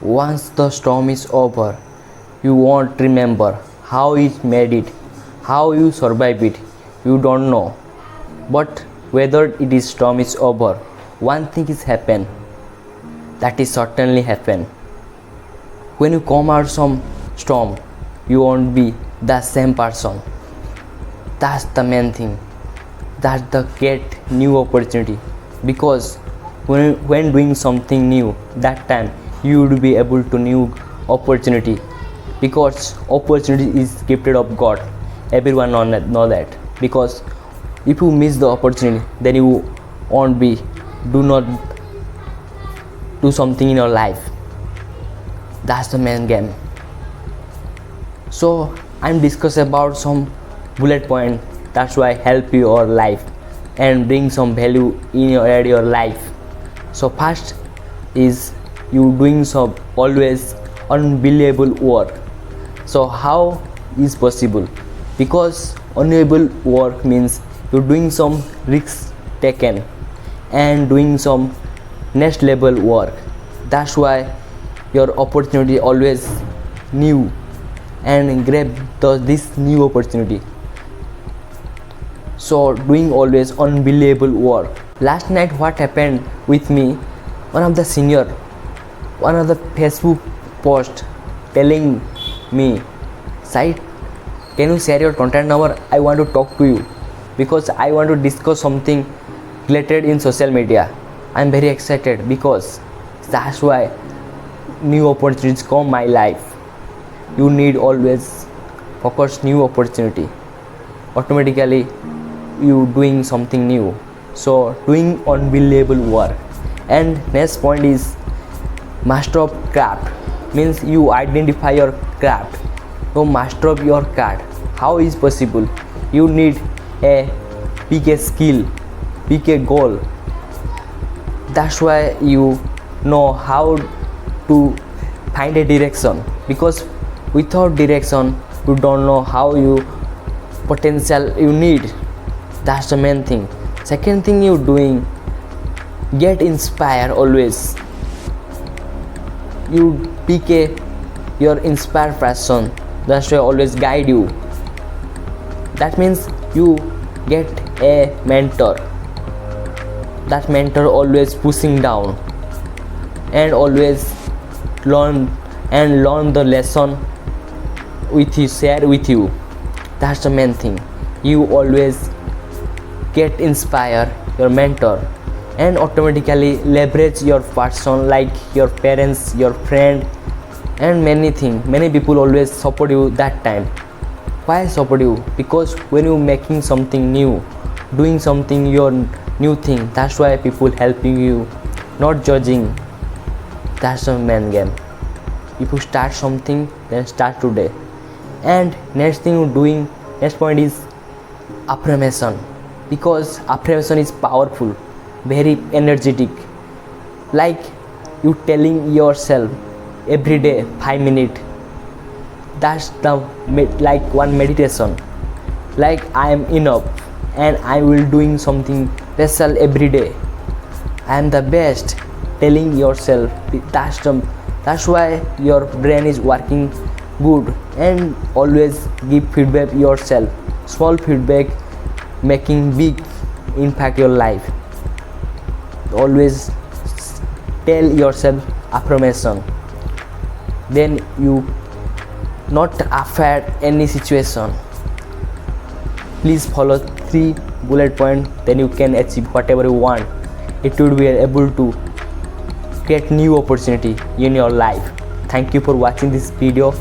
Once the storm is over, you won't remember how you made it, how you survived it. You don't know. But whether it is storm is over, one thing is happen. That is certainly happen. When you come out some storm, you won't be the same person. That's the main thing. That's the get new opportunity. Because when doing something new, that time you would be able to new opportunity. Because opportunity is gifted of God. Everyone know that. Because if you miss the opportunity, then you won't be do not do something in your life. That's the main game. So I'm discuss about some bullet point. That's why help your life and bring some value in your life. So first is you doing some always unbelievable work. So how is possible? Because unbelievable work means you're doing some risks taken and doing some next level work. That's why your opportunity always new and grab this new opportunity. So doing always unbelievable work. Last night what happened with me, one of the Facebook post telling me, Said, can you share your contact number? I want to talk to you because I want to discuss something related in social media. I'm very excited because that's why new opportunities come my life. You need always focus new opportunity. Automatically you doing something new. So doing unbelievable work. And next point is master of craft. Means you identify your craft. So master of your craft. How is possible? You need pick a skill, pick a goal. That's why you know how to find a direction. Because without direction, you don't know how you potential you need. That's the main thing. Second thing you doing, get inspired always. You pick your inspired person. That's why always guide you. That means you get a mentor. That mentor always pushing down and always learn the lesson with you, share with you. That's the main thing. You always get inspire your mentor and automatically leverage your person like your parents, your friend, and many things. Many people always support you that time. Why support you? Because when you making something new, doing something your new thing, that's why people helping you, not judging. That's the main game. If you start something, then start today. And next thing you doing, next point is affirmation. Because affirmation is powerful, very energetic. Like you telling yourself every day 5 minutes. That's the like one meditation. Like I am enough and I will doing something special every day. I am the best. Telling yourself that's why your brain is working good and always give feedback yourself. Small feedback making big impact your life. Always tell yourself affirmation. Then you not afraid any situation. Please follow 3 bullet points, then you can achieve whatever you want. It will be able to get new opportunity in your life. Thank you for watching this video.